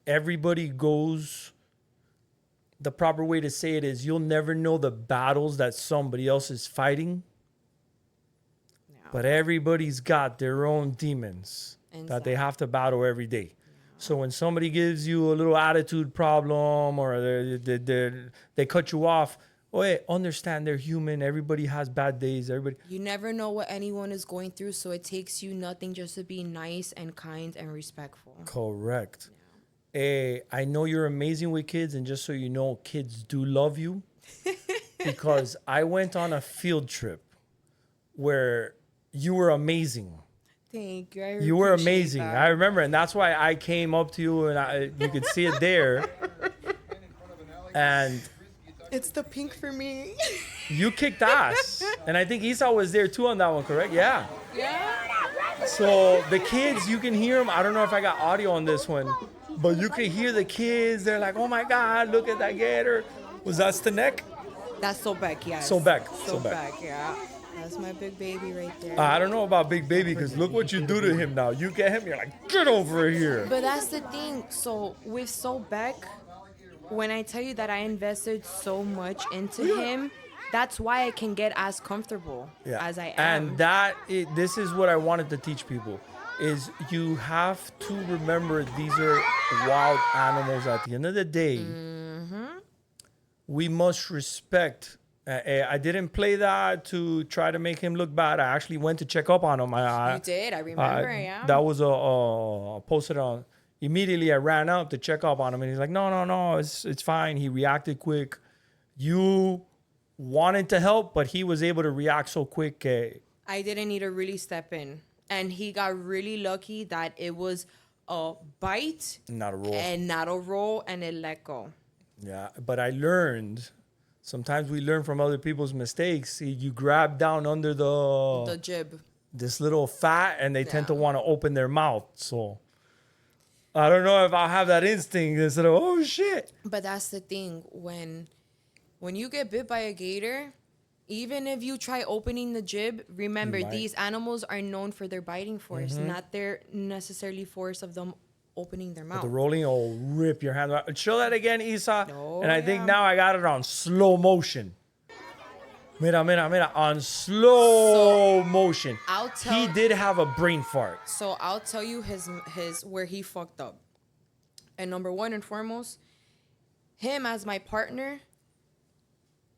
Speaker 1: Everybody goes, the proper way to say it is you'll never know the battles that somebody else is fighting. But everybody's got their own demons that they have to battle every day. So when somebody gives you a little attitude problem or they cut you off, understand they're human. Everybody has bad days.
Speaker 2: You never know what anyone is going through, so it takes you nothing just to be nice and kind and respectful.
Speaker 1: Correct. Yeah. I know you're amazing with kids, and just so you know, kids do love you. Because I went on a field trip where you were amazing.
Speaker 2: Thank you.
Speaker 1: You were amazing.
Speaker 2: That.
Speaker 1: I remember, and that's why I came up to you, and you could see it there. And
Speaker 2: it's the pink for me.
Speaker 1: You kicked ass, and I think Isa was there too on that one, correct? Yeah.
Speaker 2: Yeah.
Speaker 1: So the kids, you can hear them. I don't know if I got audio on this one, but you can hear the kids. They're like, "Oh my God, look at that gator!" Was that Stanek?
Speaker 2: That's Sobek, yes.
Speaker 1: Sobek,
Speaker 2: yeah. That's my big baby right there.
Speaker 1: I don't know about big baby because look what you do to him now. You get him, you're like, get over here.
Speaker 2: But that's the thing. So with Sobek, when I tell you that I invested so much into him, that's why I can get as comfortable as I am.
Speaker 1: And this is what I wanted to teach people, is you have to remember these are wild animals at the end of the day. Mm-hmm. We must respect. I didn't play that to try to make him look bad. I actually went to check up on him.
Speaker 2: You did, I remember, yeah.
Speaker 1: That was posted on. Immediately, I ran up to check up on him, and he's like, no, it's fine. He reacted quick. You wanted to help, but he was able to react so quick.
Speaker 2: I didn't need to really step in. And he got really lucky that it was a bite.
Speaker 1: Not a roll.
Speaker 2: And not a roll, and it let go.
Speaker 1: Yeah, but I learned... Sometimes we learn from other people's mistakes. See, you grab down under the
Speaker 2: jib,
Speaker 1: this little fat, and they tend to want to open their mouth. So I don't know if I'll have that instinct instead of, oh shit.
Speaker 2: But that's the thing. When you get bit by a gator, even if you try opening the jib, remember these animals are known for their biting force, not their necessarily force of them opening their mouth.
Speaker 1: But the rolling will rip your hand out. Show that again, Isa.
Speaker 2: Oh,
Speaker 1: and I think now I got it on slow motion. Mira, on slow motion. He did have a brain fart.
Speaker 2: So I'll tell you his where he fucked up. And number one and foremost, him as my partner,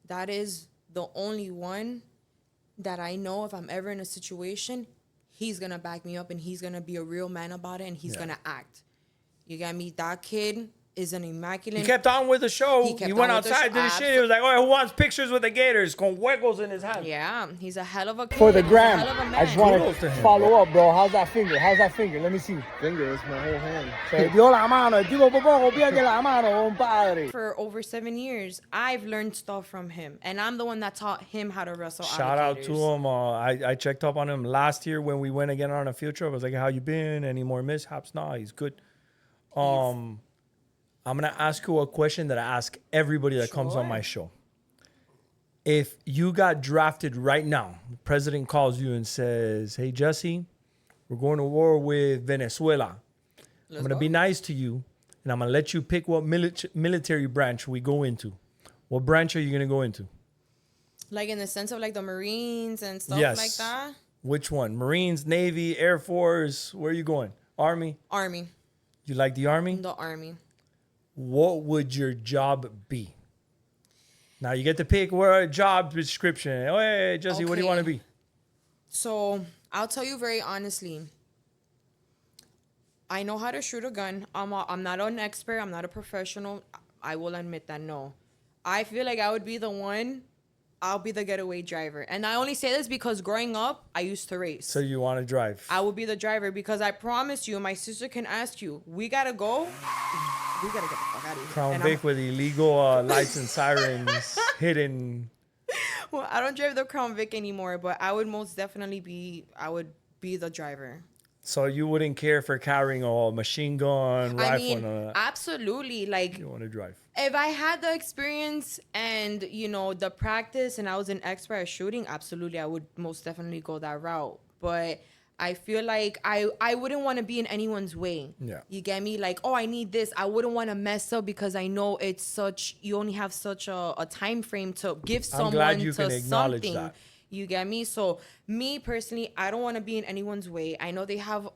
Speaker 2: that is the only one that I know if I'm ever in a situation, he's going to back me up and he's going to be a real man about it and he's going to act. You got me? That kid is an immaculate.
Speaker 1: He kept on with the show. He went outside, did his shit. He was like, who wants pictures with the gators? Con huecos in his hand.
Speaker 2: Yeah, he's a hell of a kid.
Speaker 7: For the gram. I just want to follow up, bro. How's that finger? Let me see.
Speaker 3: Finger is my whole hand.
Speaker 7: Se dio la mano. El tipo poco pierde la mano, compadre.
Speaker 2: For over 7 years, I've learned stuff from him. And I'm the one that taught him how to wrestle
Speaker 1: Shout
Speaker 2: alligators.
Speaker 1: out to him. I checked up on him last year when we went again on a field trip. I was like, how you been? Any more mishaps? Nah, he's good. I'm going to ask you a question that I ask everybody that comes on my show. If you got drafted right now, the president calls you and says, hey, Jesse, we're going to war with Venezuela. I'm going to be nice to you, and I'm going to let you pick what military branch we go into. What branch are you going to go into?
Speaker 2: Like in the sense of like the Marines and stuff like that?
Speaker 1: Which one? Marines, Navy, Air Force? Where are you going? Army?
Speaker 2: Army.
Speaker 1: You like the Army?
Speaker 2: The Army.
Speaker 1: What would your job be? Now you get to pick a job description. Oh, hey, Jesse, what do you want to be?
Speaker 2: So I'll tell you very honestly. I know how to shoot a gun. I'm not an expert. I'm not a professional. I will admit that, no. I feel like I would be the one. I'll be the getaway driver. And I only say this because growing up, I used to race.
Speaker 1: So you want to drive?
Speaker 2: I will be the driver because I promise you, my sister can ask you, we got to go. We got to get the fuck got it.
Speaker 1: Crown
Speaker 2: And
Speaker 1: Vic with illegal lights and sirens hidden.
Speaker 2: Well, I don't drive the Crown Vic anymore, but I would most definitely be the driver.
Speaker 1: So you wouldn't care for carrying a machine gun, rifle,
Speaker 2: I mean,
Speaker 1: and all that.
Speaker 2: absolutely. Like,
Speaker 1: You want to drive.
Speaker 2: if I had the experience and, you know, the practice and I was an expert at shooting, absolutely, I would most definitely go that route. But I feel like I wouldn't want to be in anyone's way.
Speaker 1: Yeah.
Speaker 2: You get me? Like, oh, I need this. I wouldn't want to mess up because I know you only have such a time frame to give someone
Speaker 1: glad you
Speaker 2: to
Speaker 1: can acknowledge
Speaker 2: something.
Speaker 1: that.
Speaker 2: You get me? So me personally, I don't want to be in anyone's way. I know they have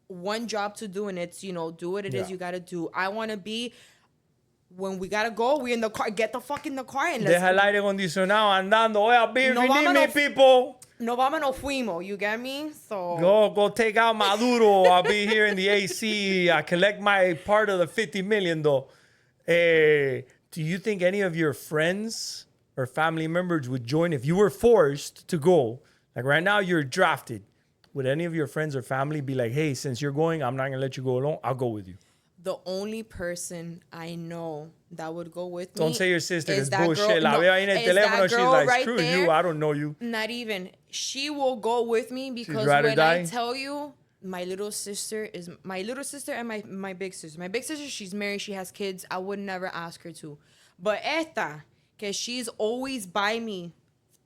Speaker 2: one job to do and it's, you know, do what it is you got to do. I want to be, when we got to go, we in the car, get the fuck in the car and let's
Speaker 1: Deja el aire acondicionado andando. Oye, be if
Speaker 2: No
Speaker 1: you need me,
Speaker 2: vámonos.
Speaker 1: people.
Speaker 2: no vamos, no fuimos. You get me? So
Speaker 1: Go take out Maduro. I'll be here in the AC. I collect my part of the 50 million, though. Do you think any of your friends or family members would join if you were forced to go? Like right now, you're drafted. Would any of your friends or family be like, hey, since you're going, I'm not going to let you go alone. I'll go with you.
Speaker 2: the only person I know that would go with me.
Speaker 1: Don't say your sister.
Speaker 2: is
Speaker 1: It's
Speaker 2: that
Speaker 1: bullshit.
Speaker 2: girl-
Speaker 1: La
Speaker 2: no,
Speaker 1: veo ahí en el
Speaker 2: is
Speaker 1: teléfono.
Speaker 2: that
Speaker 1: She's
Speaker 2: girl
Speaker 1: like,
Speaker 2: right
Speaker 1: screw
Speaker 2: there.
Speaker 1: you. I don't know you.
Speaker 2: Not even. She will go with me because
Speaker 1: ride or
Speaker 2: when
Speaker 1: die?
Speaker 2: I tell you, my little sister and my big sister. My big sister, she's married, she has kids. I would never ask her to. But esta, because she's always by me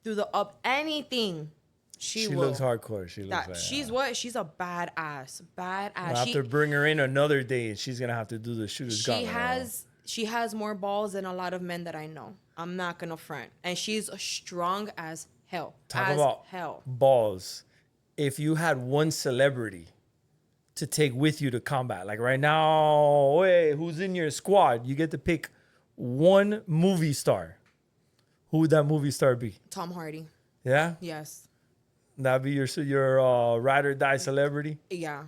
Speaker 2: through the up anything. She will.
Speaker 1: looks hardcore. She looks
Speaker 2: That,
Speaker 1: like
Speaker 2: she's what? She's a badass. Badass.
Speaker 1: I'll have to bring her in another day, and she's gonna have to do the shooter's gauntlet.
Speaker 2: She has more balls than a lot of men that I know. I'm not gonna front, and she's strong as hell.
Speaker 1: Talk
Speaker 2: as
Speaker 1: about
Speaker 2: hell.
Speaker 1: balls. If you had one celebrity to take with you to combat, like right now, hey, who's in your squad? You get to pick one movie star. Who would that movie star be?
Speaker 2: Tom Hardy.
Speaker 1: Yeah,
Speaker 2: Yes.
Speaker 1: that'd be your ride or die celebrity.
Speaker 2: Yeah.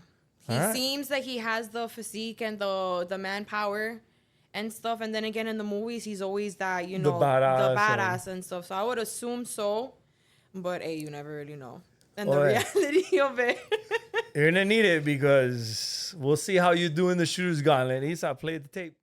Speaker 2: He
Speaker 1: All right.
Speaker 2: seems like he has the physique and the manpower and stuff. And then again, in the movies, he's always that, you know,
Speaker 1: badass
Speaker 2: the badass and stuff. So I would assume so. But hey, you never really know. And the
Speaker 1: Oy.
Speaker 2: reality of it.
Speaker 1: You're gonna need it because we'll see how you do in the shooter's gauntlet. Isa, play the tape.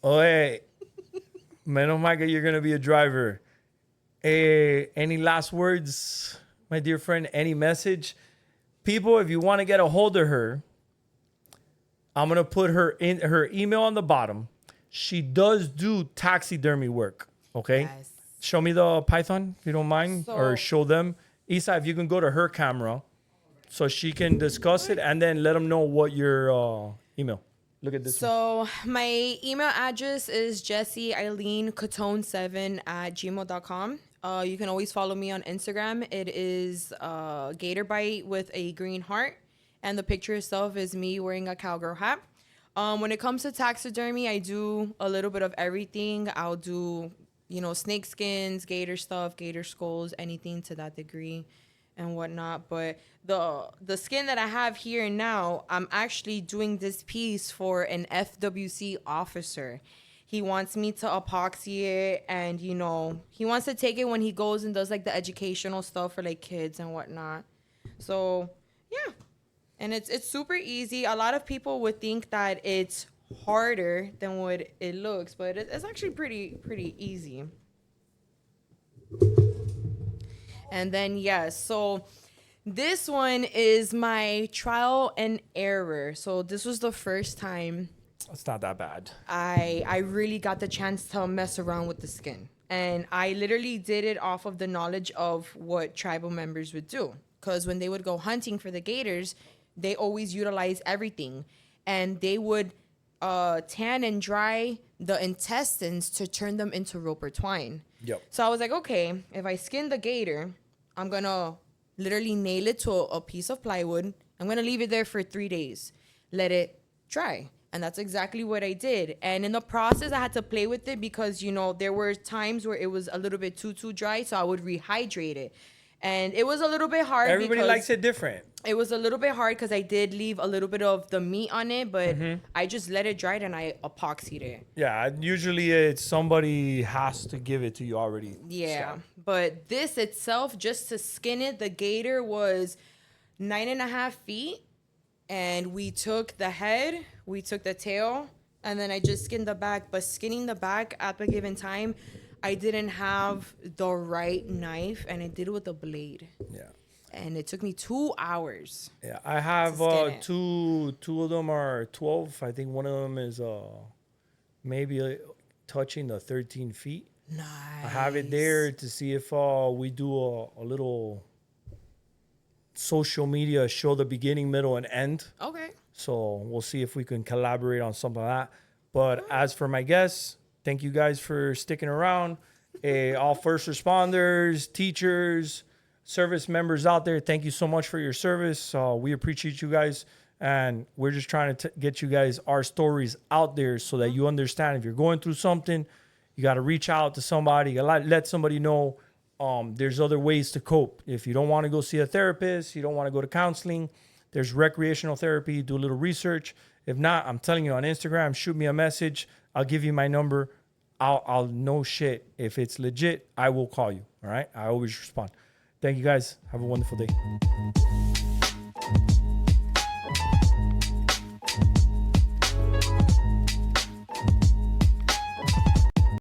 Speaker 1: Oye, menos mal que you're going to be a driver. Any last words, my dear friend? Any message? People, if you want to get a hold of her, I'm going to put her email on the bottom. She does do taxidermy work, okay?
Speaker 2: Yes.
Speaker 1: Show me the python, if you don't mind, or
Speaker 2: So-
Speaker 1: show them. Isa, if you can go to her camera so she can discuss it, and then let them know what your email. Look at this one.
Speaker 2: So my email address is Jessie Eileen Catone7@gmail.com. You can always follow me on Instagram. It is Gator Bite with a green heart, and the picture itself is me wearing a cowgirl hat. When it comes to taxidermy, I do a little bit of everything. I'll do, you know, snake skins, gator stuff, gator skulls, anything to that degree and whatnot. But the skin that I have here now, I'm actually doing this piece for an FWC officer. He wants me to epoxy it, and, you know, he wants to take it when he goes and does like the educational stuff for like kids and whatnot. So yeah, and it's super easy. A lot of people would think that it's harder than what it looks, but it's actually pretty easy. And then yes, so this one is my trial and error. So this was the first time
Speaker 1: It's not that bad.
Speaker 2: I really got the chance to mess around with the skin. And I literally did it off of the knowledge of what tribal members would do. Because when they would go hunting for the gators, they always utilize everything. And they would tan and dry the intestines to turn them into rope or twine.
Speaker 1: Yep.
Speaker 2: So I was like, okay, if I skin the gator, I'm going to literally nail it to a piece of plywood. I'm going to leave it there for 3 days. Let it dry. And that's exactly what I did. And in the process, I had to play with it because, you know, there were times where it was a little bit too dry. So I would rehydrate it. And it was a little bit hard.
Speaker 1: Everybody likes it different.
Speaker 2: It was a little bit hard because I did leave a little bit of the meat on it. But I just let it dry and I epoxied it.
Speaker 1: Yeah, usually it's somebody has to give it to you already.
Speaker 2: Yeah.
Speaker 1: So.
Speaker 2: But this itself, just to skin it, the gator was 9.5 feet. And we took the head, we took the tail, and then I just skinned the back. But skinning the back at the given time, I didn't have the right knife, and I did it with a blade.
Speaker 1: Yeah.
Speaker 2: And it took me 2 hours.
Speaker 1: Yeah, I have two of them are 12. I think one of them is maybe touching the 13 feet.
Speaker 2: Nice.
Speaker 1: I have it there to see if we do a little social media, show the beginning, middle, and end.
Speaker 2: Okay.
Speaker 1: So we'll see if we can collaborate on something like that. But as for my guests, thank you guys for sticking around. All first responders, teachers, service members out there, thank you so much for your service. We appreciate you guys. And we're just trying to get you guys our stories out there so that you understand if you're going through something, you got to reach out to somebody, you gotta let somebody know. There's other ways to cope. If you don't want to go see a therapist, you don't want to go to counseling, there's recreational therapy, do a little research. If not, I'm telling you on Instagram, shoot me a message. I'll give you my number. I'll know shit. If it's legit, I will call you. All right. I always respond. Thank you guys. Have a wonderful day.